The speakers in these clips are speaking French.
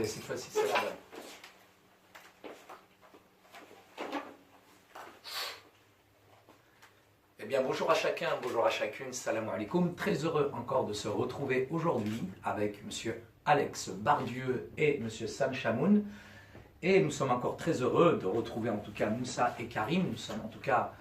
Allez, cette fois-ci, c'est la bonne. Eh bien, bonjour à chacun, bonjour à chacune, salam alaikum. Très heureux encore de se retrouver aujourd'hui avec Monsieur Alex Bardieu et Monsieur Sam Shamoun. Et nous sommes encore très heureux de retrouver en tout cas Moussa et Karim. Nous sommes en tout cas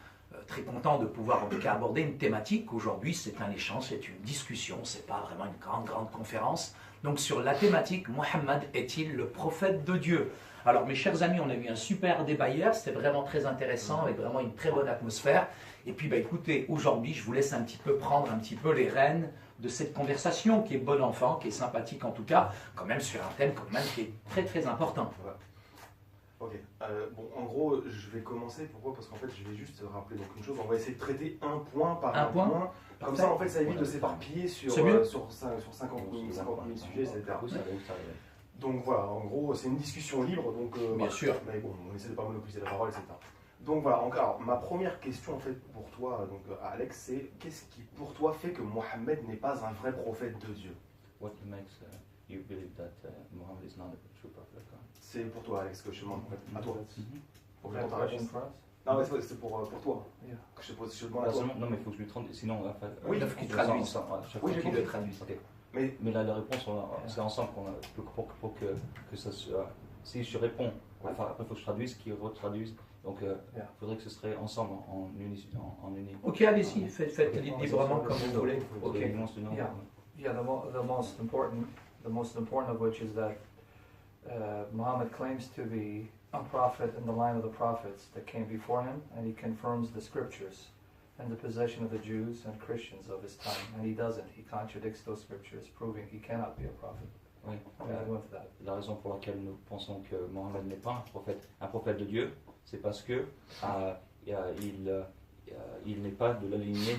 très contents de pouvoir en tout cas aborder une thématique. Aujourd'hui, c'est un échange, c'est une discussion, c'est pas vraiment une grande conférence. Donc sur la thématique, Mohammed est-il le prophète de Dieu? Alors mes chers amis, on a eu un super débat hier, c'était vraiment très intéressant, avec vraiment une très bonne atmosphère. Et puis écoutez, aujourd'hui, je vous laisse un petit peu prendre un petit peu les rênes de cette conversation qui est bon enfant, qui est sympathique en tout cas, quand même sur un thème quand même qui est très important. Ouais. Ok, bon, en gros, je vais commencer. Pourquoi? Parce qu'en fait, je vais juste rappeler donc une chose. On va essayer de traiter un point par un point. Comme ça, en fait, ça évite de s'éparpiller sur 50 000 sujets, etc. Donc voilà, en gros, c'est une discussion libre. Donc, Bien sûr. Mais bon, on essaie de ne pas monopoliser la parole, etc. Donc voilà, alors, ma première question en fait pour toi, donc, Alex, c'est qu'est-ce qui pour toi fait que Mohammed n'est pas un vrai prophète de Dieu? What makes you believe that Muhammad is not a true prophet of God? C'est pour toi, Alex, que je demande en fait. À toi. Pour que That ta réponse. question for us? Non, mais c'est pour toi. Yeah. Que je demande à toi. Non, mais il faut que je lui traduise, sinon on va faire. Oui, il faut qu'il on traduise. ensemble, ouais, chaque Oui, fois j'ai qu'il compris. traduise. Ok. Mais La réponse, c'est ensemble qu'on a, pour que ça soit. Si je réponds, enfin, après il faut que je traduise, qu'il retraduise. Donc il faudrait que ce serait ensemble, en uni. Ok, allez-y, faites librement comme vous voulez. Ok. Yeah, the most important of which is that Muhammad claims to be a prophet in the line of the prophets that came before him, and he confirms the scriptures and the possession of the Jews and Christians of his time. And he doesn't. He contradicts those scriptures, proving he cannot be a prophet. Oui. That. La raison pour laquelle nous pensons que Mohammed n'est pas un prophète de Dieu, c'est parce que il n'est pas de la lignée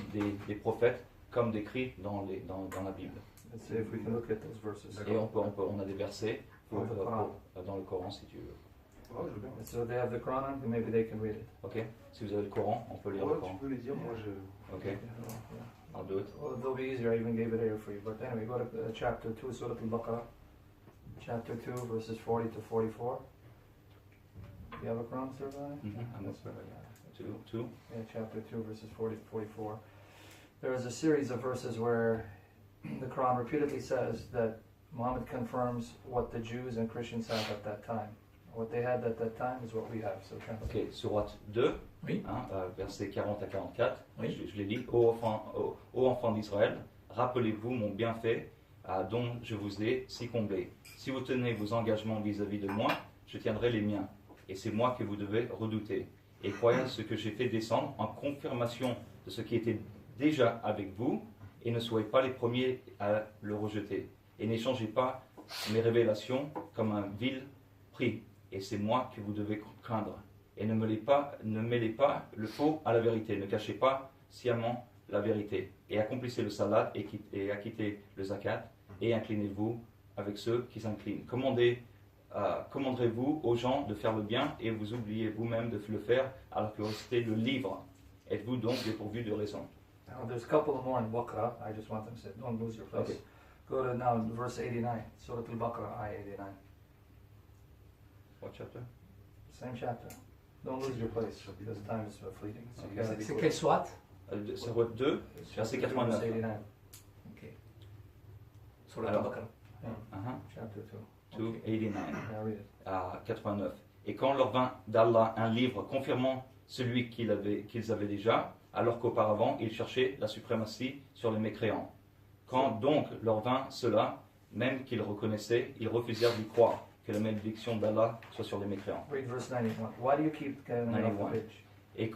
des prophètes comme décrit dans la Bible. Let's see if we can look at those verses. Et on a des versets dans le Coran si tu veux. ouais, je veux bien. So they have the Quran, and maybe they can read it. Ok. Si vous avez le Coran, on peut lire le Ouais, Coran. tu peux les dire, moi je. Ok. Yeah. I'll do it. Well, they'll be easier. I even gave it here for you. But anyway, go to chapter 2, Surah Al-Baqarah. Chapter 2, verses 40 to 44. Do you have a Quran, Sir Brian? I'm That's not right. Two. Yeah, chapter 2, verses 40 to 44. There is a series of verses where the Quran repeatedly says that Muhammad confirms what the Jews and Christians had at that time. What they had at that time is what we have. So translate. Ok, Sourate 2, Oui. versets 40 à 44. Oui. Je l'ai dit. Ô enfants d'Israël, rappelez-vous mon bienfait dont je vous ai si comblé. Si vous tenez vos engagements vis-à-vis de moi, je tiendrai les miens. Et c'est moi que vous devez redouter. Et croyez à ce que j'ai fait descendre en confirmation de ce qui était déjà avec vous, et ne soyez pas les premiers à le rejeter. Et n'échangez pas mes révélations comme un vil prix. Et c'est moi que vous devez craindre. Et ne mêlez pas le faux à la vérité. Ne cachez pas sciemment la vérité. Et accomplissez le salat et acquittez le zakat. Et inclinez-vous avec ceux qui s'inclinent. Commanderez-vous aux gens de faire le bien et vous oubliez vous-même de le faire alors que vous récitez le livre. Êtes-vous donc dépourvu de raison? Now, there's a couple more in Baqarah. I just want them to say, don't lose your place. Okay. Go to now verse 89, Surah Al-Baqarah, ayah 89. What chapter? Same chapter. Don't lose your place because time is fleeting. So you gotta be C'est quick. quelle sourate? Sourate 2, verset 89. Verse 89. Ok. Sur la Alors. Baqarah. Chapter 2. 289. Yeah, read it. À 89. Et quand leur vint d'Allah un livre confirmant celui qu'ils avaient déjà, alors qu'auparavant ils cherchaient la suprématie sur les mécréants. Quand donc leur vint cela, même qu'ils reconnaissaient, ils refusèrent d'y croire, que la malédiction d'Allah soit sur les mécréants. Read verse 91. Why do you keep getting off 91. the page? Et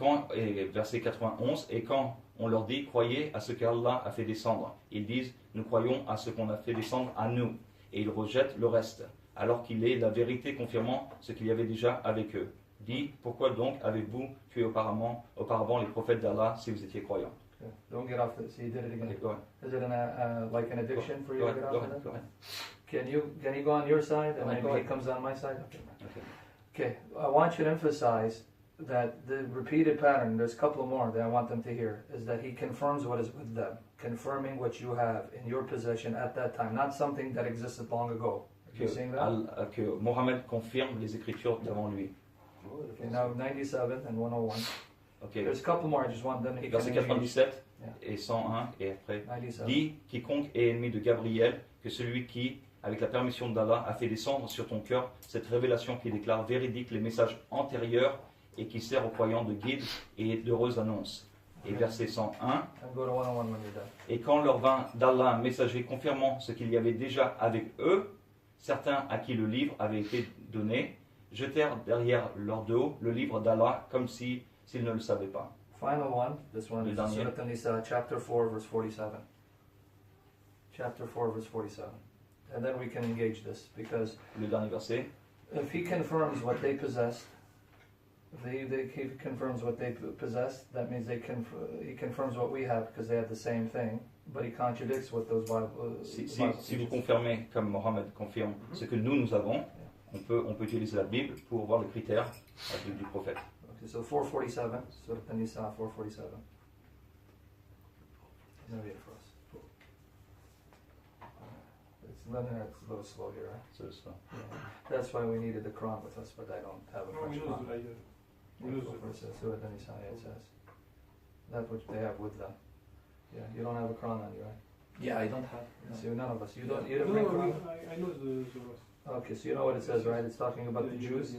verset 91, et quand on leur dit, croyez à ce qu'Allah a fait descendre, ils disent, nous croyons à ce qu'on a fait descendre à nous, et ils rejettent le reste, alors qu'il est la vérité confirmant ce qu'il y avait déjà avec eux. Dit, pourquoi donc avez-vous tué auparavant les prophètes d'Allah si vous étiez croyants? Okay. Don't get off this. You did it again. Okay, go ahead. Is it like an addiction for you to get off Go of ahead, that? go ahead. Can you go on your side and Go ahead, maybe go he ahead. comes on my side? Okay. Okay. Okay. I want you to emphasize that the repeated pattern, there's a couple more that I want them to hear, is that he confirms what is with them, confirming what you have in your possession at that time, not something that existed long ago. que Mohammed confirme les Écritures devant lui. Okay, now 97 and 101. Okay. There's a couple more, I just want them to Verset 97 et 101 et après. Dis, quiconque est ennemi de Gabriel, que celui qui, avec la permission d'Allah, a fait descendre sur ton cœur cette révélation qui déclare véridique les messages antérieurs et qui sert aux croyants de guide et d'heureuse annonce. Et verset 101. Et quand leur vint d'Allah un messager confirmant ce qu'il y avait déjà avec eux, certains à qui le livre avait été donné, jetèrent derrière leur dos le livre d'Allah comme s'ils ne le savaient pas. Final one, this one Le is dernier. Surat An-Nisa, chapter 4, verse 47. Chapter 4, verse 47. And then we can engage this, because Le dernier verset. if he confirms what they possessed, if he confirms what they possessed, that means he confirms what we have, because they had the same thing, but he contradicts what those Bible. Si vous confirmez, comme Mohammed confirme, ce que nous avons, on peut utiliser la Bible pour voir les critères du prophète. Okay, so 447, Surat An-Nisa 447. Now read it for us. It's a little slow here, right? C'est ça. Yeah. That's why we needed the Quran with us, but I don't have a French Quran. Surat An-Nisa, it says. That's what they have with them. Yeah, you don't have a Quran on you, right? Yeah, I don't have. So none of us. You don't bring Quran? I know the verse. Okay, so you know what it says, right? It's talking about the Jews,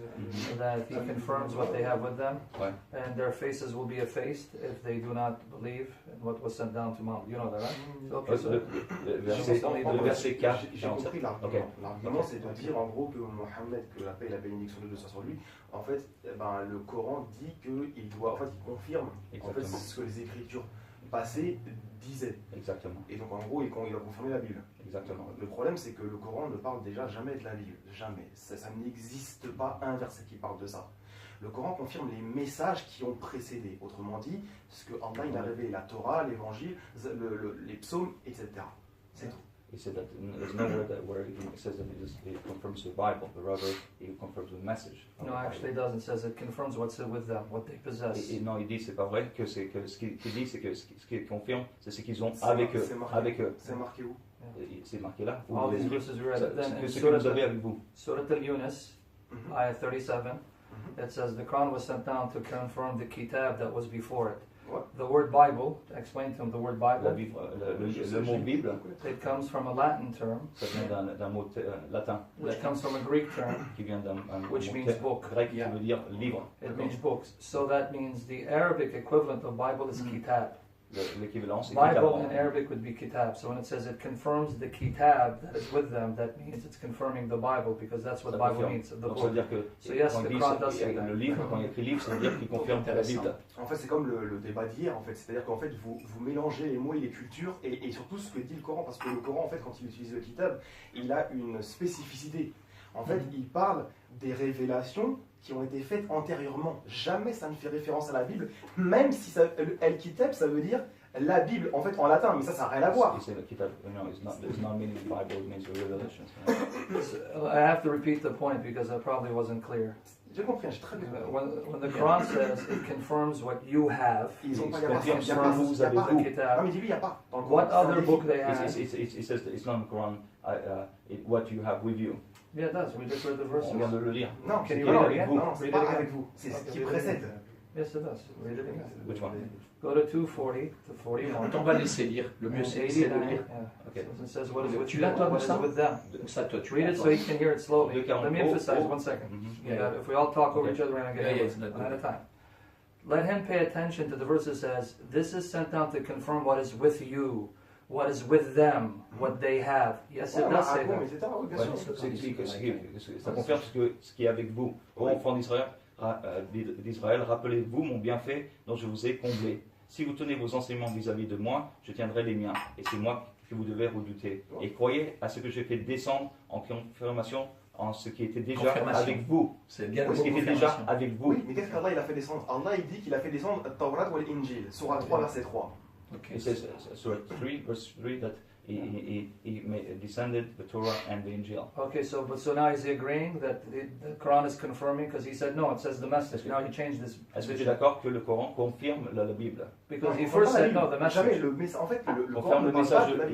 that he confirms what they have with them, Ouais. and their faces will be effaced if they do not believe in what was sent down to Muhammad. You know that, right? Okay, so Le verset 4. J'ai compris l'argument. Okay. L'argument, c'est de dire en gros que Mohammed, que la paix et la bénédiction de Dieu soit sur lui, en fait, le Coran dit qu'il doit, en fait, il confirme en fait, ce que les Écritures passées disaient. Exactement. Et donc en gros, il a confirmé la Bible. Exactement. Le problème, c'est que le Coran ne parle déjà jamais de la Bible. Jamais. Ça n'existe pas un verset qui parle de ça. Le Coran confirme les messages qui ont précédé. Autrement dit, ce que Allah il a révélé, la Torah, l'Évangile, les psaumes, etc. C'est tout. He said that there's nowhere where it says that it confirms the Bible, but rather it confirms the message. no, actually it doesn't. It says it confirms what's with them, what they possess. Et non, il dit c'est pas vrai que ce qu'il dit c'est que ce qui confirme c'est ce qu'ils ont avec eux. C'est marqué où? C'est marqué là. All these verses we read. Then in Ce que vous avez avec vous. Surat Al-Yunus, ayah 37, it says the Quran was sent down to confirm the kitab that was before it. What? The word Bible, explain to him the word Bible. Le mot Bible, It comes from a Latin term, ça vient d'un mot latin, which comes from a Greek term, qui vient d'un which mot means book. grec qui veut dire livre. It means books. So that means the Arabic equivalent of Bible is kitab. L'équivalent c'est Bible kitab. in Arabic would be kitab. So when it says it confirms the kitab that is with them, that means it's confirming the Bible, because that's what Ça Bible confirme. means, the Donc ça veut book. dire que So yes, quand the il Quran does dit say that. le livre, quand il écrit livre, ça veut dire qu'il confirme la Bible. En fait, c'est comme le débat d'hier, en fait. C'est-à-dire qu'en fait, vous mélangez les mots et les cultures, et surtout ce que dit le Coran, parce que le Coran, en fait, quand il utilise le kitab, il a une spécificité. En fait, il parle des révélations qui ont été faites antérieurement. Jamais ça ne fait référence à la Bible, même si El-Kitab, ça veut dire la Bible, en fait, en latin, mais ça n'a rien à voir. Il le kitab, no, it's not meaning the Bible, it means the revelation. I have to repeat the point because that probably wasn't clear. J'ai compris, j'ai très bien compris. When the Quran says it confirms what you have, Ils ont pas, Il il n'y a pas, confirme il y a ce pas, que vous il y a avez pas. vous. Non, kitab, mais dis-lui, il n'y a pas. Dans le what Coran, other book they have. It says it's not in the Quran, what you have with you. Yeah, it does. We just read the verse. On vient de le lire. Non, Can you non, read it avec again? vous. Non, c'est Read pas it again. avec vous. C'est ce Okay, qui read it précède. again. Yes, it does. Read it again. Which one? Go to 240 to 41. On va laisser lire. Le mieux c'est de 89, lire. yeah. Okay. So it says what is with Tu you, l'as, toi, what is Moussa? with them. Ça, toi, tu Read it so you can hear it slowly. Deux quarante. Let me emphasize 1 second. Yeah. If we all talk over Okay. each other, we're going to get Yeah, it it's not one at a good. time. Let him pay attention to the verse that says, this is sent down to confirm what is with you, what is with them, what they have. Yes, it does say that. etc. Oui, bien Ouais, sûr. ça confirme ce qui est avec vous. Ô enfants d'Israël, rappelez-vous mon bienfait dont je vous ai comblé. Si vous tenez vos enseignements vis-à-vis de moi, je tiendrai les miens. Et c'est moi que vous devez redouter. Et croyez à ce que j'ai fait descendre en confirmation en ce qui était déjà avec vous. C'est bien Ce qui était déjà avec vous. Oui, mais qu'est-ce qu'Allah il a fait descendre? Allah il dit qu'il a fait descendre Tawrat ou l'Injil, Surah 3, verset 3. Okay. It says, Surah 3, verse 3, that he descended the Torah and the Injil. Okay, so now is he agreeing that the Quran is confirming? Because he said no, it says the message. Now he changed this. Est-ce que tu es d'accord que le Coran confirme la Bible? Because he first said no, the message. En fait, le Confirme le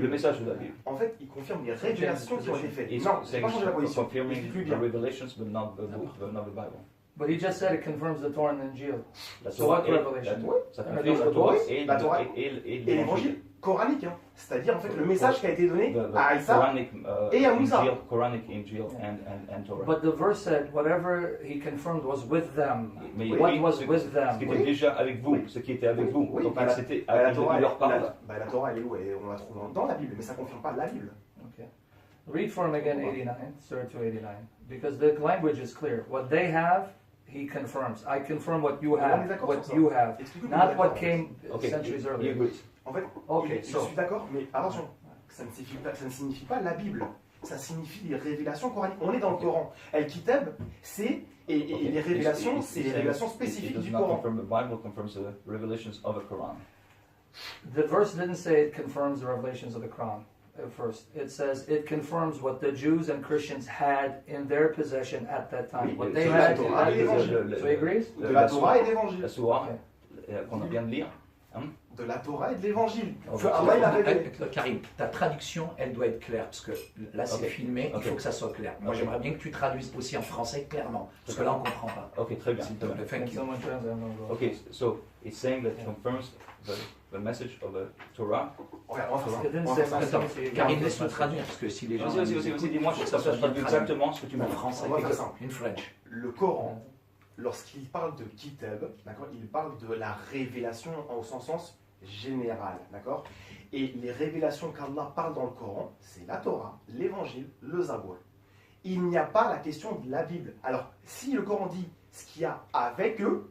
message de la Bible. En fait, il confirme les révélations qui ont été faites. He's Non, c'est pas changer la position. confirming Explique-lui the bien. revelations, but not the Bible. But he just said it confirms the Torah and the Injil. La So Torah what revelation? Ça La confirme la Torah Torah et l'évangile coranique, hein. C'est-à-dire en fait le message qui a été donné the à Isa Quranic, et à Moussa. Quranic Injil and Torah. But the verse said whatever he confirmed was with them. Mais What oui, was with ce them? qui était déjà avec vous, ce qui était avec vous. Oui, Donc bah, c'était la Torah, il leur parle. la Torah, elle est où? On la trouve dans la Bible, mais ça ne confirme pas la Bible. Okay. Read for him again 89, Surah 289. Because the language is clear. What they have, he confirms. I confirm what you have. What you have. Not what came centuries earlier. En fait, Okay, je so suis d'accord, mais attention, ça ne signifie pas la Bible. Ça signifie les révélations coraniques. On est dans le Coran. El-Kitab, c'est et les révélations, c'est les révélations spécifiques du Coran. The Bible confirms the revelations of the Quran. the verse didn't say it confirms the revelations of the Quran at first. It says it confirms what the Jews and Christians had in their possession at that time. Oui, What et they c'est had. la Torah et l'évangile. So he agrees? De la Torah et de l'évangile. La Sourate qu'on vient de lire. De la Torah et de l'évangile. Okay. Allah, il a révélé. Karim, ta traduction, elle doit être claire, parce que là c'est filmé, il faut que ça soit clair. Moi j'aimerais bien que tu traduises aussi en français clairement, parce que là on ne comprend pas. Ok, très bien. S'il te plaît, Can thank you. someone translate? Okay, so it's saying that it confirms the message of the Torah. Regarde, on va faire It didn't ça. On say va faire ça. message. Karim, laisse-le traduire, parce que si les gens... Vas-y, dis-moi, faut que ça soit traduit exactement ce que tu me en dis. français, On va faire ça. in French. Le Coran, lorsqu'il parle de Kitab, d'accord, il parle de la révélation au sens général, d'accord. Et les révélations qu'Allah parle dans le Coran, c'est la Torah, l'Évangile, le Zabour. Il n'y a pas la question de la Bible. Alors, si le Coran dit ce qu'il y a avec eux,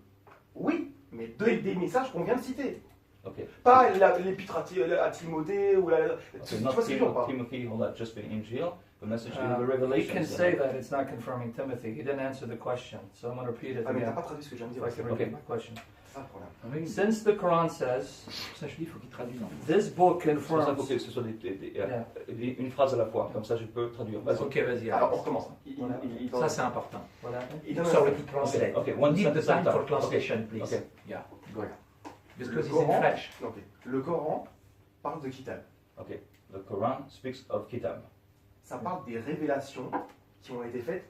oui, mais des messages qu'on vient de citer. Okay. Pas l'épître à Timothée ou la... Okay, Tu not vois ce que je veux dire ou pas? Timothy, all that, just the Injil, the message in the We Revelations. can say that it's not confirming Timothy. He didn't answer the question, so I'm going to repeat it Ah, mais t'as again. pas traduit ce que je viens de If dire. I can C'est repeat my question. ça le problème. Since the Quran says Ça je dis, il faut qu'il traduise. this book C'est pour ça qu'il faut confirms. que ce soit une phrase à la fois, comme ça je peux traduire. Vas-y. Ok, vas-y. Alors, on Alex. recommence. Ça c'est important. What happened? Il donne un Sorry exemple. to translate. Okay, one Need the sentence time at a for time. translation, please. Okay. Yeah. Regarde. Because Le it's in Coran- French. Ok. Le Coran parle de Kitab. Okay, the Quran speaks of Kitab. Ça parle des révélations qui ont été faites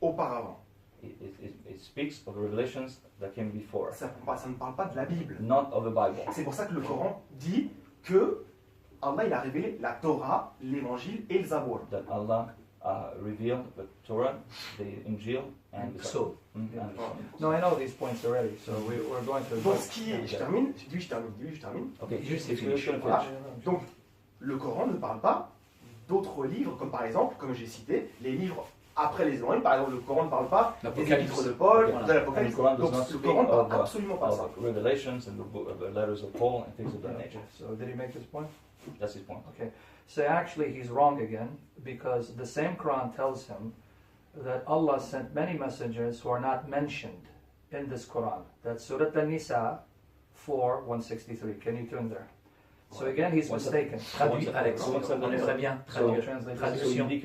auparavant. It speaks of the revelations that came before, Ça ne parle pas de la Bible. not of the Bible. C'est pour ça que le Coran dit que Allah il a révélé la Torah, l'Évangile et le Zabour. That Allah revealed the Torah, the Injil, and the So, and No, I know these points already, so we're going to. Donc ce qui est, je termine. Okay, Juste, it's finish. gonna Voilà. finish. Donc le Coran ne parle pas d'autres livres, comme par exemple, comme j'ai cité, les livres après les évangiles. Par exemple, le Coran ne parle pas des L'Apocalypse. épîtres de Paul, Voilà. de l'Apocalypse. And the Quran does Donc not le speak Coran ne parle of, absolument pas de ça. of revelations and the letters of Paul and things of that nature. So did he make this point? That's his point. Okay. So actually, he's wrong again because the same Quran tells him that Allah sent many messengers who are not mentioned in this Quran. That's Surah An-Nisa 4:163. Can you turn there? So again, he's mistaken. Traduis, Alex. On aimerait bien traduire. So il dit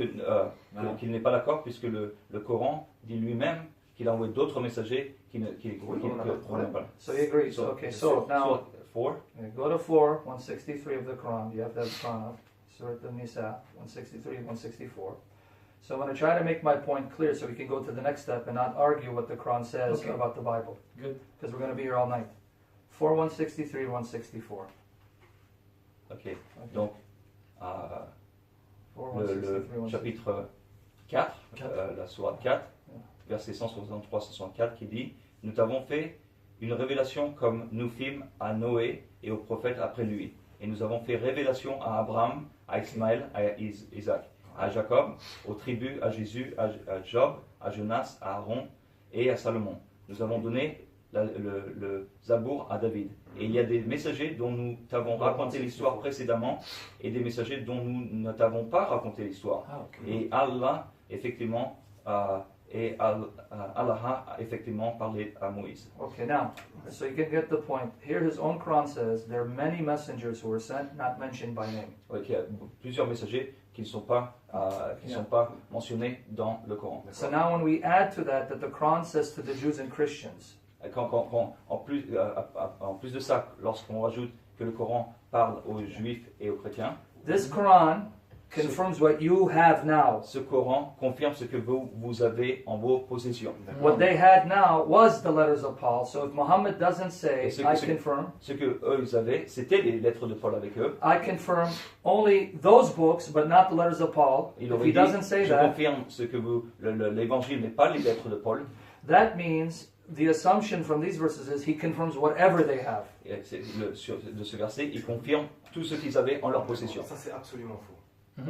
qu'il n'est pas d'accord puisque le Coran dit lui-même qu'il a envoyé d'autres messagers qui ne on n'a pas de problème. pas. So he agrees. So, Okay. So now 4. go to 4:163 of the Quran. You have to have the Quran up. Surah An-Nisa 163, 164. So I'm going to try to make my point clear so we can go to the next step and not argue what the Quran says Okay. about the Bible. Good. Because we're going to be here all night. 4:163, 164. Ok. Donc, 4:163, le 164. chapitre 4, la sourate 4, verset 163-164, qui dit « Nous t'avons fait une révélation comme nous fîmes à Noé et aux prophètes après lui. Et nous avons fait révélation à Abraham, à Ismaël, à Isaac, à Jacob, aux tribus, à Jésus, à Job, à Jonas, à Aaron et à Salomon. Nous avons donné le Zabour à David. Et il y a des messagers dont nous t'avons raconté l'histoire précédemment et des messagers dont nous ne t'avons pas raconté l'histoire. Ah, ok. Et Allah, effectivement, Et Allah a effectivement parlé à Moïse. Okay, now, so you can get the point. Here his own Quran says there are many messengers who were sent, not mentioned by name. Ouais, il y a plusieurs messagers qui ne sont pas, mentionnés dans le Coran. So now when we add to that the Quran says to the Jews and Christians, En plus de ça, lorsqu'on rajoute que le Coran parle aux Juifs et aux chrétiens, this Quran confirms what you have now. ce Coran confirme ce que vous avez en vos possessions. What they had now was the letters of Paul. So if Muhammad doesn't say, I confirm, Ce que eux ils avaient, c'était les lettres de Paul avec eux. I confirm only those books, but not the letters of Paul. Il If aurait he dit, doesnn say je that, confirme ce que l'évangile n'est pas les lettres de Paul. that means the assumption from these verses is he confirms whatever they have. Et de ce verset, il confirme tout ce qu'ils avaient en leur possession. Ça, c'est absolument faux.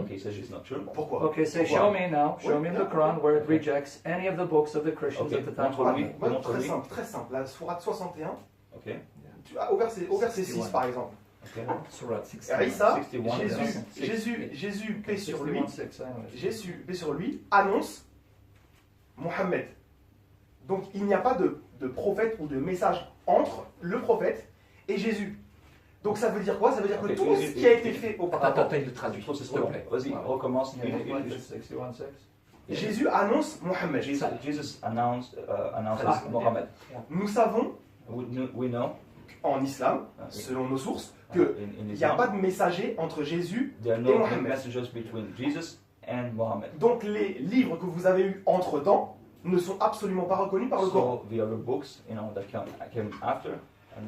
Okay, so it's not true. Pourquoi? Okay, say, Pourquoi? show me now. Show me the Quran where it rejects any of the books of the Christians Okay, at the time. montre-lui. Ouais, très simple, très simple. La sourate 61, Okay. au verset 6 par exemple. Okay. Surat 6. Isa, 61, Jésus, paix sur lui, 61:6, anyways. Jésus, paix sur lui, annonce Mohammed. Donc il n'y a pas de prophète ou de message entre le prophète et Jésus. Donc ça veut dire quoi? Ça veut dire que Ok, tout ce qui a été fait auparavant, Attends, il le traduit, s'il te plaît. Vas-y, recommence. Yeah, like this, 61:6. Jésus annonce Mohammed. Jesus announced Muhammad. Nous savons We know en islam, selon nos sources, qu'il in n'y a Islam, pas de messager entre Jésus there are et no Mohammed. messengers between Jesus and Muhammad. Donc les livres que vous avez eus entre-temps ne sont absolument pas reconnus par le Coran. So the other books, that came after.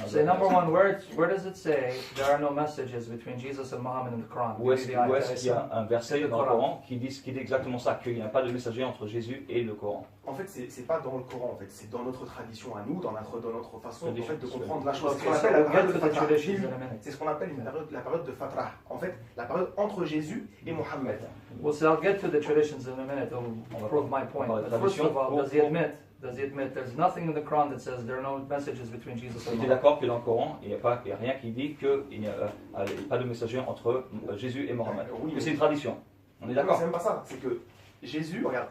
So number one, where does it say there are no messages between Jesus and Muhammad in the Quran? Où est-ce Give me the ayah. qu'il y a un verset C'est le dans le Coran. Coran qui dit exactement ça, qu'il n'y a pas de messager entre Jésus et le Coran? En fait, c'est pas dans le Coran, en fait, c'est dans notre tradition à nous, dans notre façon en Tradition, fait, de c'est comprendre la chose. Okay, C'est ce qu'on so appelle la we'll période get de to the Fatrah. traditions in a minute. C'est ce qu'on appelle la période de Fatrah. En fait, la période entre Jésus et Mohammed. Well, so I'll get to the traditions in a minute to prove my point. parler de But first of tradition. all, does he admit there's nothing in the Quran that says there are no messages between Jesus and Il est Muhammad? d'accord que dans le Coran, il n'y a rien qui dit qu'il n'y a pas de messager entre Jésus et Mohammed. Oui, Mais c'est une tradition. On est d'accord? C'est même pas ça, c'est que Jésus, regarde,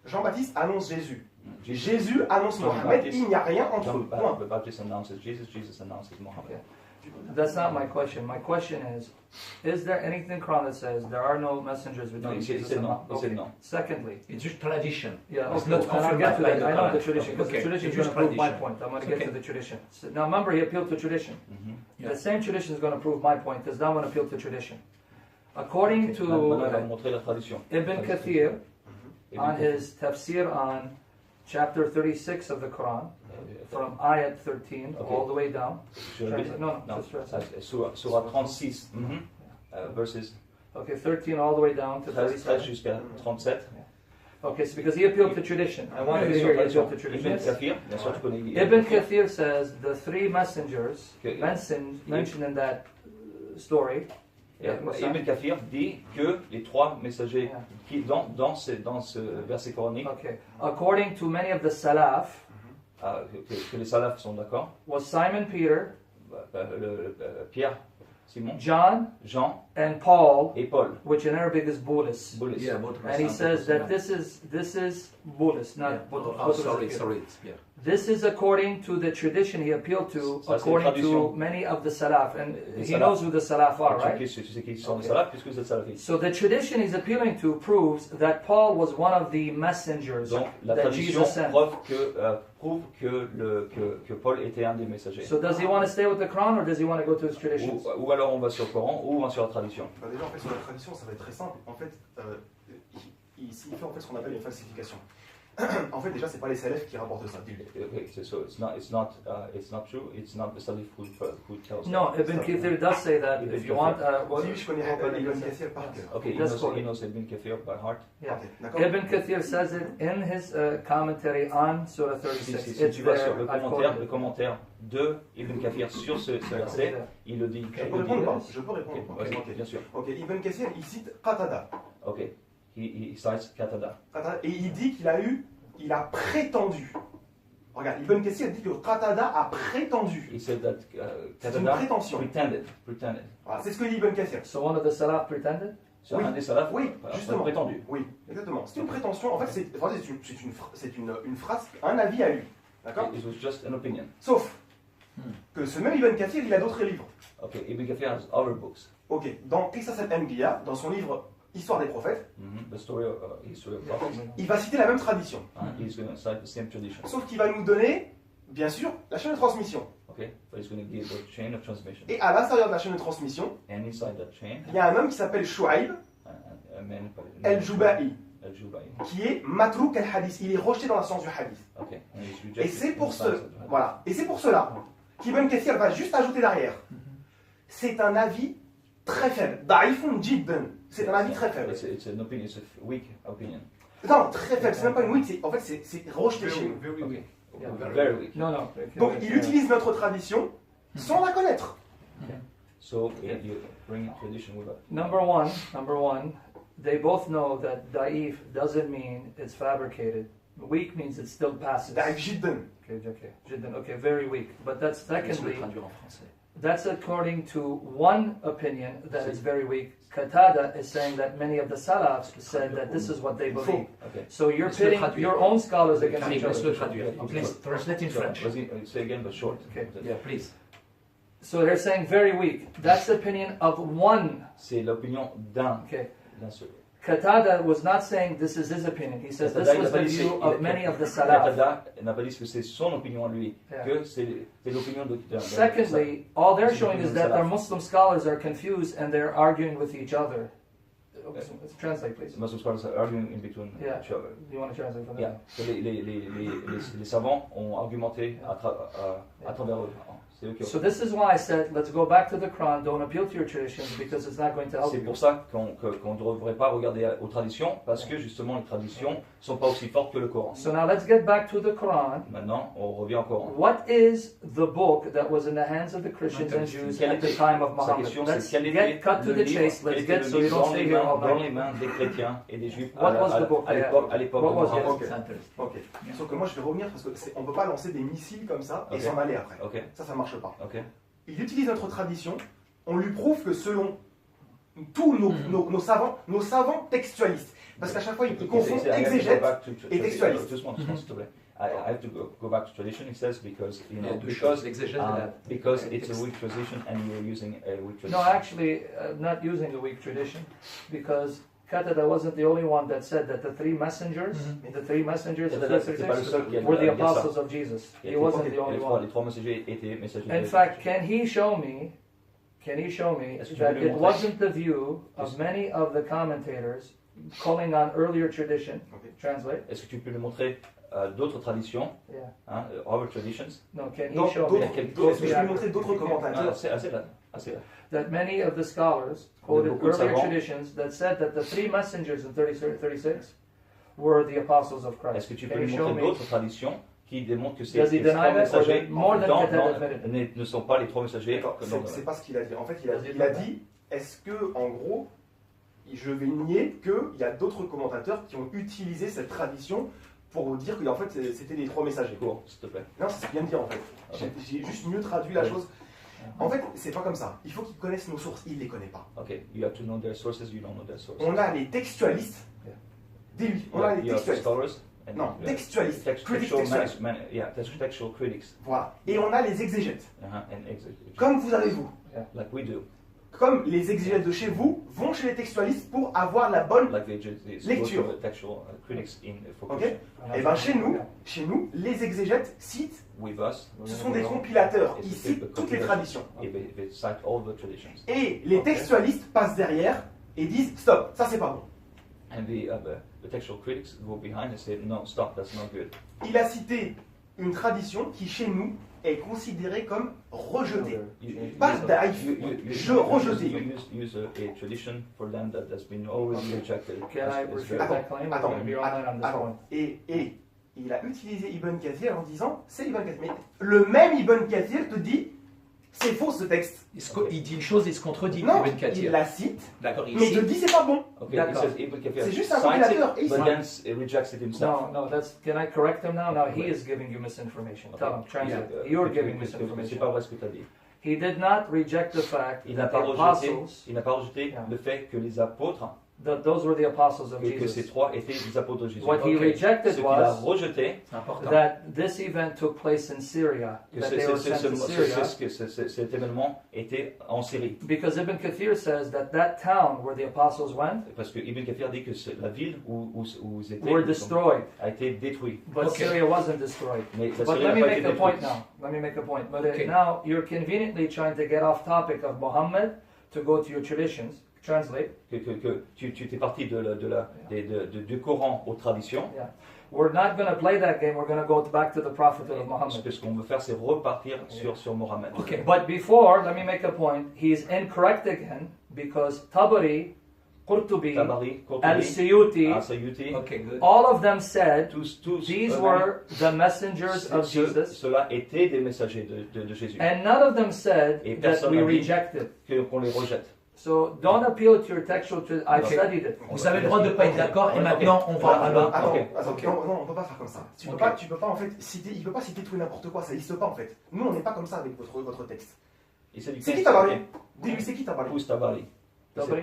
Jean-Baptiste annonce Jésus. Jésus annonce Mohammed, il n'y a rien entre eux. Point. The Baptist announces Jesus, Jesus announces Muhammad. That's not my question. My question is there anything in the Quran that says there are no messengers No, between he Jesus said and no. Muhammad? He said no. Secondly, It's just tradition. yeah, It's okay, not and I'll confirmed get to by that. the I know Quran. the tradition, because Okay, the tradition it's is just going to prove my tradition. point. I'm going to Okay. get to the tradition. So, now remember, he appealed to tradition. Yeah. The same tradition is going to prove my point, because now I'm going to appeal to tradition. According Maintenant, il va to montrer la tradition. Ibn Kathir, Ibn on Kathir. his tafsir on chapter 36 of the Quran, from ayat 13 Okay. all the way down. Sur le- No, Non, just translate. sur 36, verses Okay, 13 all the way down to 13 37. jusqu'à 37. Okay, so because he appealed to tradition. I want you to hear he appealed to tradition. Ibn Kathir, bien sûr, tu connais. Ibn Kathir says the three messengers Okay. mentioned in that story. Ibn Kathir dit que les trois messagers Yeah. qui dans ce verset coranique, Okay, according to many of the Salaf, que les salafs sont d'accord, was Simon Peter, Pierre, Simon, John, Jean and Paul, et Paul. which in Arabic is Bulus. Bullis. Yeah, both And he says that this is Bulus, Yeah. not Bulus. Oh, sorry, it's Pierre. This is according to the tradition he appealed to, Ça, c'est according to tradition. many of the Salaf. And Les he Salaf. knows who the Salaf are, Tu right? sais qui sont les Okay. salafs puisque vous êtes salafistes. So the tradition he's appealing to proves that Paul was one of the messengers Donc la that tradition Jesus sent. prouve que Paul était un des messagers. So does he want to stay with the Quran or does he want to go to his traditions? Ou alors on va sur le Coran ou on va sur la tradition. Bah déjà, en fait, sur la tradition, ça va être très simple. En fait, il fait en fait ce qu'on appelle une falsification. En fait, déjà, c'est pas les salafs qui rapportent ça. Okay, so it's not true. It's not the salaf who tells. No, Ibn Kathir does say that. If you want, well, Oui, je connais Ibn Kathir par cœur. Okay, That's he knows Ibn Kathir by heart. yeah. Ok, d'accord. Ibn Kathir says it in his commentary on Surah 36. Si It's tu vas sur there. le I've commentaire, quoted it. de Ibn Kathir sur ce verset, il le dit. Je peux répondre ou pas? Je peux répondre. Ok, vas-y, Ok. bien sûr. Ok, Ibn Kathir, il cite Qatada. Ok, he cites Qatada. Et il dit il a prétendu. Regarde, Ibn Kathir dit que Qatada a prétendu. He said that C'est une Qatada prétention. pretended. Voilà, c'est ce que dit Ibn Kathir. So one of the Salaf pretended? C'est un des salafs justement. prétendu. Oui, exactement. C'est une prétention. En fait, c'est une phrase, un avis à lui. D'accord? It was just an opinion. Sauf que ce même Ibn Kathir, il a d'autres livres. Okay, Ibn Kathir has other books. Ok, dans Qisas al-Anbiya, dans son livre Histoire des prophètes, The story of, history of prophets. il va citer la même tradition. He's going to cite the same tradition. Sauf qu'il va nous donner, bien sûr, la chaîne de transmission. Okay, but he's going to give the chain of transmission. Et à l'intérieur de la chaîne de transmission, And inside that chain, il y a un homme qui s'appelle Shu'aib a man al-Juba'i, al-Jubai. qui est Matrouk al-Hadith. Il est rejeté dans la science du hadith. Okay, and he's Et rejected c'est pour in the science ce, of the hadith. voilà, et c'est pour cela qu'Ibn Kathir va juste ajouter derrière. C'est un avis très faible. Da'ifun jiddan. C'est un avis très faible. It's an opinion, it's a weak opinion. Non, très faible. C'est même pas une weak. En fait, c'est rejeté chez nous. Okay. Yeah. Very weak. No. Donc, il utilise notre tradition sans la connaître. So you bring tradition with us. Number one, they both know that da'if doesn't mean it's fabricated. Weak means it still passes. Da'if jiddan. Okay, very weak. But that's Je vais secondly, traduire en français. that's according to one opinion that it's very weak. Qatada is saying that many of the Salafs said that this is what they believe. Okay. So you're Laisse-le pitting traduire. your own scholars against Karim, each other. laisse-le traduire. Please translate in French. Say again, but short. Okay. Yeah, please. So they're saying very weak. That's the opinion of one. C'est l'opinion d'un seul. Qatada was not saying this is his opinion. He says this Qatada, was the view of many of the Salaf. Qatada n'a pas dit que c'est son opinion à lui, Yeah. que c'est l'opinion d'un. Secondly, all they're showing is that their Muslim scholars are confused and they're arguing with each other. Let's translate, please. Muslim scholars are arguing in between Yeah. each other. Do you want to translate for them? Yeah. So les savants ont argumenté à travers eux. C'est eux qui ont- So this is why I said, let's go back to the Quran, don't appeal to your traditions because it's not going to help C'est you. pour ça qu'on ne devrait pas regarder aux traditions, parce que justement les traditions ne sont pas aussi fortes que le Coran. So now let's get back to the Quran. Maintenant, on revient au Coran. What is the book that was in the hands of the Christians and Jews at the time of Sa Muhammad? question, Let's c'est quel get était cut to le the livre, chase. quel Let's était get le so you livre don't dans stay les here all dans night. les mains des chrétiens et des juifs What was the book? à l'époque What de was it? Mohammed. Ok. C'est intéressant. Ok. Sauf que moi, je vais revenir parce qu'on ne peut pas lancer des missiles comme ça et Ok. s'en aller après. Ok, Ça marche pas. ok. Il utilise notre tradition, on lui prouve que selon tous nos savants textualistes, parce qu'à chaque fois, ils confondent exégète et textualiste. Justement, s'il te plaît. I have to go back to tradition, he says, because, Il y a deux choses, l'exégèse de la... because it's a weak tradition and you're using a weak tradition. No, actually, not using the weak tradition, because Qatada wasn't the only one that said that the three messengers, of Qatada, c'est pas le seul qui a were the dit ça. apostles of Jesus. He wasn't the only one. Les trois messagers étaient messagers In de fact, can he show me Est-ce que tu that peux lui it montrer? wasn't the view of many of the commentators calling on earlier tradition? Ok. Translate. Est-ce que tu peux lui montrer d'autres traditions, Yeah. other traditions? No, can he Donc, show me est-ce que je peux lui montrer d'autres commentateurs Assez là, assez là. that many of the scholars quoted beaucoup de earlier savants. traditions that said that the three messengers in 36 were the apostles of Christ? Est-ce que tu peux Can you lui show montrer me? d'autres traditions qui démontrent que ces Does he trois deny that, or messagers that more than non, Qatada non, admitted? ne sont pas les trois messagers? D'accord, Non, c'est pas ce qu'il a dit. En fait, Vas-y, il a dis-moi. dit est-ce que, en gros, je vais nier qu'il y a d'autres commentateurs qui ont utilisé cette tradition pour dire que en fait, c'était les trois messagers. Cours, s'il te plaît. Non, c'est ce qu'il vient de dire en fait. Ok. J'ai juste mieux traduit la chose. En fait, c'est pas comme ça. Il faut qu'ils connaissent nos sources. Ils les connaissent pas. Okay, you have to know their sources, you don't know their sources. On a les textualistes. Dis-lui, on a les You have textualistes. scholars and Non, textualistes. Critiques textual, textualistes. textual critics. Voilà. Et on a les exégètes. And exegetists. Comme vous avez vous. Like we do. Comme les exégètes de chez vous vont chez les textualistes pour avoir la bonne. Like they Lecture. go to the textual critics for Ok. Christian. Et bien chez nous, les exégètes citent. With us, Ce sont des compilateurs. Ils citent toutes les traditions. they cite all the traditions. Et les textualistes passent derrière et disent stop, ça c'est pas bon. And the textual critics go behind and say, no, stop, that's not good. Il a cité une tradition qui chez nous est considérée comme rejetée. Pas daïf, rejeté. You use a tradition for them that has been already rejected. Can I It's refute very- that claim? Or maybe you're online on this Attends. one. Et il a utilisé Ibn Kathir en disant c'est Ibn Kathir. Mais le même Ibn Kathir te dit c'est faux ce texte. Il dit une chose, il se contredit. Non, Ibn Kathir. il la cite, D'accord, il mais il te cite. dit c'est pas bon. Okay, D'accord. he says Ibn Kathir C'est juste un cites compilateur. Et it, il but cite. then he rejects it himself. No, can I correct him now? Now he is giving you misinformation. Tell him, translate. You're giving C'est misinformation. pas vrai ce que tu as dit. he did not reject the fact Il n'a that pas the rejeté, apostles, il n'a pas rejeté Yeah. le fait que les apôtres, that those were the apostles of que ces Jesus. trois étaient les apôtres de Jésus. What he Okay. rejected Ce qu'il a was rejeté, C'est important. that this event took place in Syria, que that they were sent to Syria. cet événement était en Syrie. Because Ibn Kathir says that that town where the apostles went Parce que Ibn Kathir dit que la ville où ils étaient were destroyed, a été détruite. but Okay. Syria wasn't destroyed. Mais la But Syrie let n'a me pas make été a point détruite. now. Let me make a point. But Okay. now you're conveniently trying to get off topic of Muhammad to go to your traditions. Translate. Que tu t'es parti du Coran aux traditions. Yeah. We're not going to play that game. We're going to go back to the prophethood of Muhammad. Ce qu'on veut faire, c'est repartir sur Mohammed. Okay. But before, let me make a point. He's incorrect again because Tabari, Qurtubi, Tabari, Qurtubi, Al-Suyuti, Al-Sayyuti, Okay, good. all of them said tous these eux-mêmes, were the messengers of Jesus. ceux-là étaient des messagers de Jésus. And none of them said Et that personne we n'a dit rejected. qu'on les rejette. So don't appeal to your textual. I've Okay. studied it. Vous avez le droit de ne pas être d'accord et maintenant on va alors. Attends, Ok. attends, Ok. non, on peut pas faire comme ça. Tu peux Ok. pas, en fait citer, il peut pas citer tout et n'importe quoi, ça n'existe pas en fait. Nous on n'est pas comme ça avec votre texte. Et c'est C'est qui Tabari? Dis-lui, c'est qui Tabari? Who's Tabari? Tabari?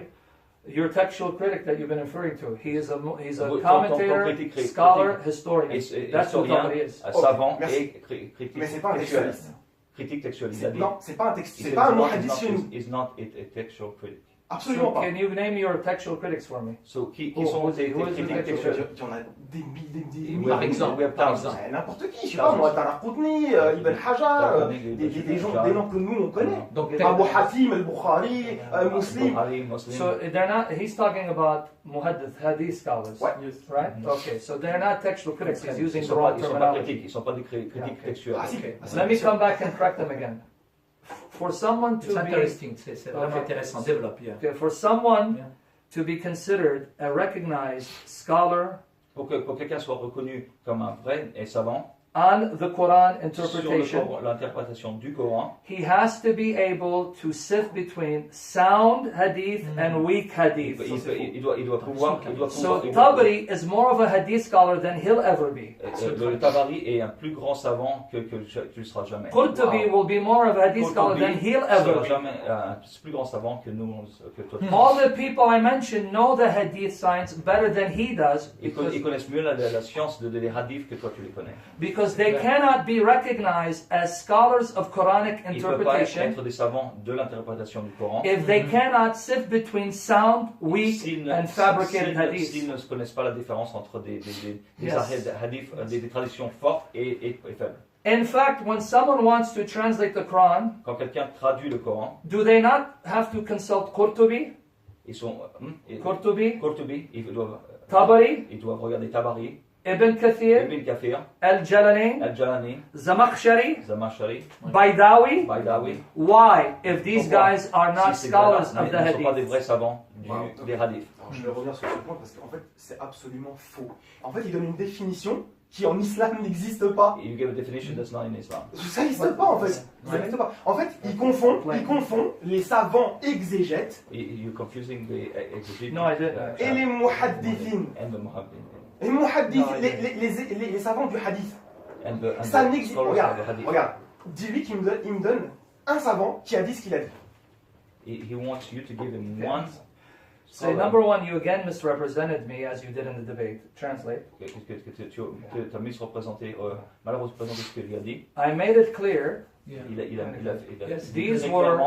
Your textual critic that you've been referring to. He's a Ton commentator, critique, scholar, historian. Et That's what historien, Tabari is. savant merci. et critique Mais c'est pas un textuel. textualiste. Critique textuelle. Il a dit. Non, c'est pas un texte, il c'est said pas un he's not- muhaddith chez nous. he's not a textual critic. Absolument So pas. can you name your textual critics for me? So, qui Oh, sont who's tes the- who is the critiques textual textuels? Il y en a des milliers. Oui, Par exemple, par exemple. N'importe qui, je sais pas moi, Daraqutni, Ibn Hajar, des gens, des noms que nous on connaît. Donc, Abu Hatim, Al-Bukhari, Muslim. Bukhari, Muslim. So they're not. He's talking about muhaddith, hadith scholars, Ouais. right? Okay, so they're not textual critics. He's using Ils the sont wrong pas terminology. critiques, ils sont pas des critiques Okay. textuelles. Ah si, Okay. ah, si, Let me bien sûr. come back and correct them again. For someone to c'est be intéressant, c'est vraiment Okay. intéressant. Développe, yeah. okay, for someone Yeah. to be considered a recognized scholar Pour que quelqu'un soit reconnu comme un vrai et savant on the Quran sur interpretation, l'interprétation du Coran, he has to be able to sift between sound hadith and weak hadith. il doit pouvoir. So Tabari is more of a hadith scholar than he'll ever be. Le Tabari est un plus grand savant que tu ne seras jamais. Qurtubi will be more of a hadith scholar than he'll ever sera be. jamais un plus grand savant que nous, que toi. All the people I mentioned know the hadith science better than he does Ils connaissent mieux la science des hadiths que toi tu les connais. because they cannot be recognized as scholars of Quranic Ils ne peuvent pas interpretation être des savants de l'interprétation du Coran. if they cannot sift between sound, weak, S'ils and fabricated s'ils hadith. ne connaissent pas la différence entre des Yes. hadiths, des traditions fortes et faibles. In fact, when someone wants to translate the Quran, Quand quelqu'un traduit le Coran, do they not have to consult Qurtubi, ils sont Qurtubi, Qurtubi, ils doivent regarder Tabari, Ibn Kathir, Ibn Kathir, Al-Jalalain, Al-Jalani, Zamakhshari, Zamashari, Baidawi? Baidawi. Why, if these Pourquoi? guys are not Si ces scholars gars-là of the ne sont pas des hadith? vrais savants Wow. des hadiths. Alors, je vais revenir sur ce point parce qu'en fait c'est absolument faux. En fait il donne une définition qui en islam n'existe pas. You give a definition that's not in Islam. Ça n'existe pas en fait. Ça n'existe pas. En fait il confond les savants exégètes You're confusing the exegete No, I didn't. et les muhaddithin. and the muhaddith. Les muhaddith, Non, les savants du hadith. And Ça the n'existe pas. scholars Regarde, of the hadith. regarde. Dis-lui qu'il me donne un savant qui a dit ce qu'il a dit. He wants you to give him Okay. one. Say, number one, you again misrepresented me as you did in the debate. Translate. Que tu as misreprésenté, mal représenté ce qu'il a dit. I made it clear Yeah. Il a Yes, dit these très were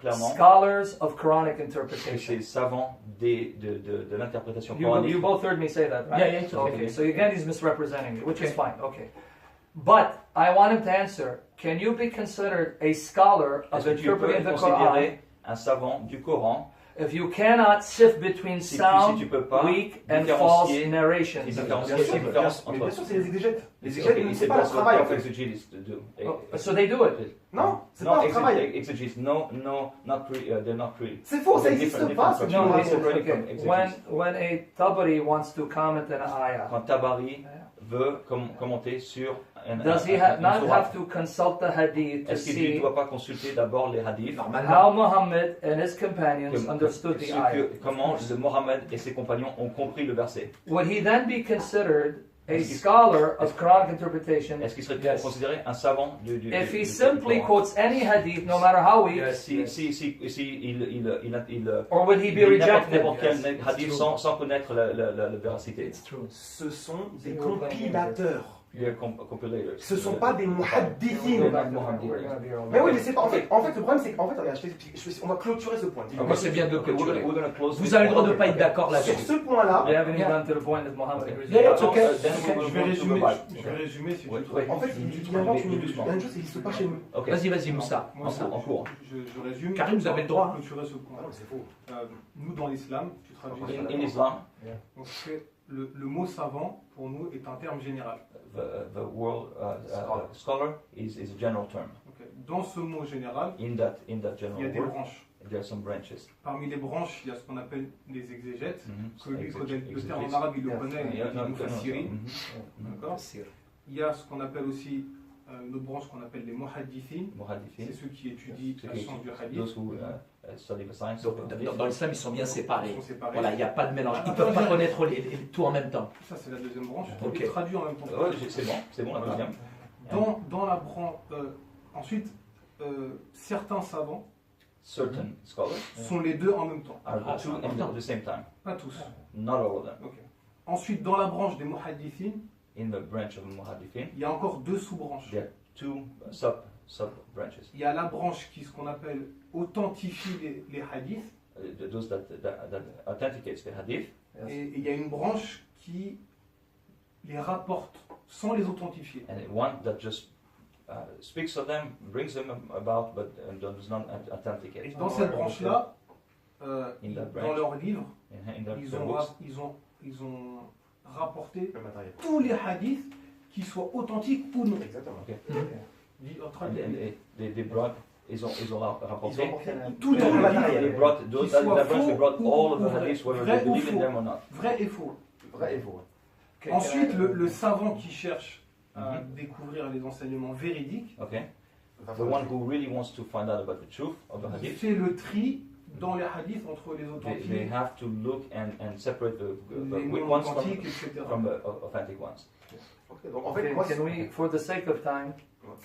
clairement scholars of Quranic que interpretation. c'est savant de l'interprétation You coranique. both heard me say that, right? Yeah, yeah, it's Okay, okay. so again, he's misrepresenting me, which is Okay. fine. Okay. But I want him to answer, can you be considered a scholar of Est-ce que tu peux interpreting être the Quran considéré un savant du Coran if you cannot sift between si sound, tu peux pas weak, and false différencier narrations? les différencier Bien sûr, les différences mais entre bien sûr c'est les exégètes. Les Ok, exégètes, c'est pas leur travail en fait. exégistes de Oh, so they do it. Non, c'est pas leur travail. exégistes, no, they're not really. C'est faux, ça They're n'existe different pas ce que tu No, me it's racontes. different. okay. Exegesis. When a Tabari wants to comment an ayah, Quand Tabari veut commenter sur does he not have to consult the hadith to est-ce qu'il ne see doit pas consulter d'abord les hadiths Normalement. how Muhammad and his companions understood the ayah? comment le Mohammed et ses compagnons ont compris le verset? Would he then be considered a scholar of Quranic interpretation, est-ce qu'il serait considéré un savant du if he simply quotes any hadith, no matter how weak, or would he be rejected? N'importe quel hadith sans connaître la véracité. Ce sont des compilateurs. Compilators. Ce ne sont pas des muhaddithines. Mais oui, mais c'est pas. En fait, le problème, c'est qu'en fait, regarde, on va clôturer ce point. Moi, c'est bien de clôturer. Vous avez le droit de ne pas être d'accord là-dessus. Sur ce point-là, They haven't even gone to the point that Muhammad agrees with Yeah, it's God. okay. je vais résumer si tu veux. En fait, il y a une chose qui n'existe pas chez nous. Vas-y, Moussa. En cours. Je résume. Karim, vous avez le droit. Clôturer ce point. Ah non, c'est faux. Nous, dans l'islam, tu traduis. In Islam, Donc, le mot savant, pour nous, est un terme général. the word scholar is a general term. Okay. Dans ce mot général, In that il y a general des word, branches. there are some branches. Parmi les branches, il y a ce qu'on appelle les exégètes, que lui Exégètes. connaît, le terme en arabe, il le connaît, il dit mufassirin. D'accord. Il y a ce qu'on appelle aussi une autre branche qu'on appelle les muhaddithin. C'est ceux qui étudient la science du hadith. Those who study the science. Donc, dans l'islam, ils sont bien séparés. Ils sont séparés. Voilà, il n'y a pas de mélange. Ils ne peuvent pas connaître tout en même temps. Ça, c'est la deuxième branche. Ok. Il traduit en même temps. Ouais, c'est bon la Voilà. deuxième. Dans la branche. Ensuite, certains savants Certain scholars sont les deux en même temps. are two at the same time. Pas tous. Not all of them. Ok. Ensuite, dans la branche des muhaddithin, In the branch of Muhaddithin, il y a encore deux sous-branches. there are two sub branches. Il y a la branche qui, ce qu'on appelle, authentifie les hadiths, Those that authenticates the hadith, et il y a une branche qui les rapporte sans les authentifier. and one that just speaks of them, brings them about, but does not Et authenticate. dans cette branche-là, In that dans branch, leurs livres, in their ils ont rapporté Le matériel. tous les hadiths, qu'ils soient authentiques ou non. Exactement. Dit en and traduit. they brought, ils ont rapporté. Tout le le matériel. They brought those Qu'ils soient that branch, they brought faux all of ou the vrais. hadiths, whether Vrai they ou believe in faux. them or not. Vrai et faux. Vrai et faux. Ensuite, le savant qui cherche à découvrir les enseignements véridiques, Okay, the one who really wants to find out about the truth of the il hadith, fait le tri dans les hadiths entre les they authentiques, have to look and separate the les weak non ones authentiques, etc. from the authentic ones. Ok, donc en fait, moi, Can we, for the sake of time,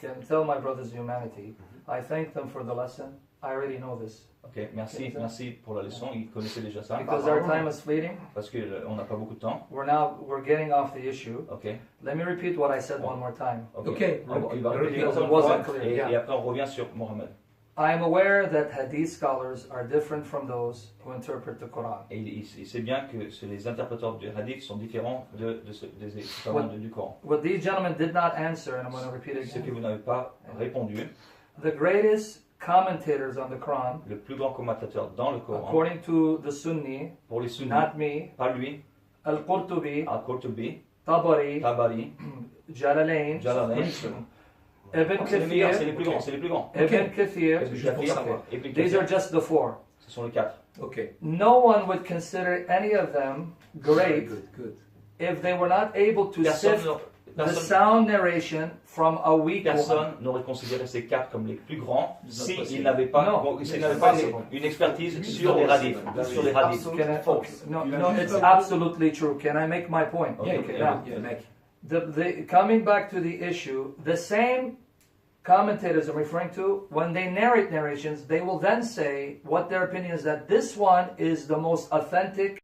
can tell my brothers humanity, I thank them for the lesson. I already know this. Ok, merci pour la leçon. Ils connaissaient déjà ça. Because our time is fleeting, Parce que on n'a pas beaucoup de temps. we're getting off the issue. Ok. Let me repeat what I said one more time. Ok. Il va répéter Because it encore une wasn't fois, clear, et après on revient sur Mohammed. I am aware that hadith scholars are different from those who interpret the Quran. Et il sait bien que les interpréteurs du hadith sont différents des savants du Coran. What these gentlemen did not answer, and I'm going to repeat it Ce que again, vous n'avez pas répondu, the greatest commentators on the Quran, le plus grand commentateur dans le Coran, according to the Sunni, pour les sunnis, not me, pas lui, Al-Qurtubi, Al-Qurtubi, Tabari, Tabari, Jalalain, Jalalain, Ibn c'est les meilleurs, c'est Kathir, les plus grands, c'est les plus grands. Ibn Kathir. Ibn Juste pour Kathir, savoir. Ibn These are Kathir, just the four. ce sont les quatre. Ok. No one would consider any of them great Good. if they were not able to sift the Personne sound narration from a weak one. Personne n'aurait considéré ces quatre comme les plus grands s'ils possible. n'avaient pas, Non. s'ils n'avaient pas une expertise sur les hadiths. Sur les hadiths. Can I, no, it's absolutely true. Can I make my point? Okay, Okay, okay, now, Yeah, mec. coming back to the issue, the same commentators I'm referring to, when they narrate narrations, they will then say what their opinion is that this one is the most authentic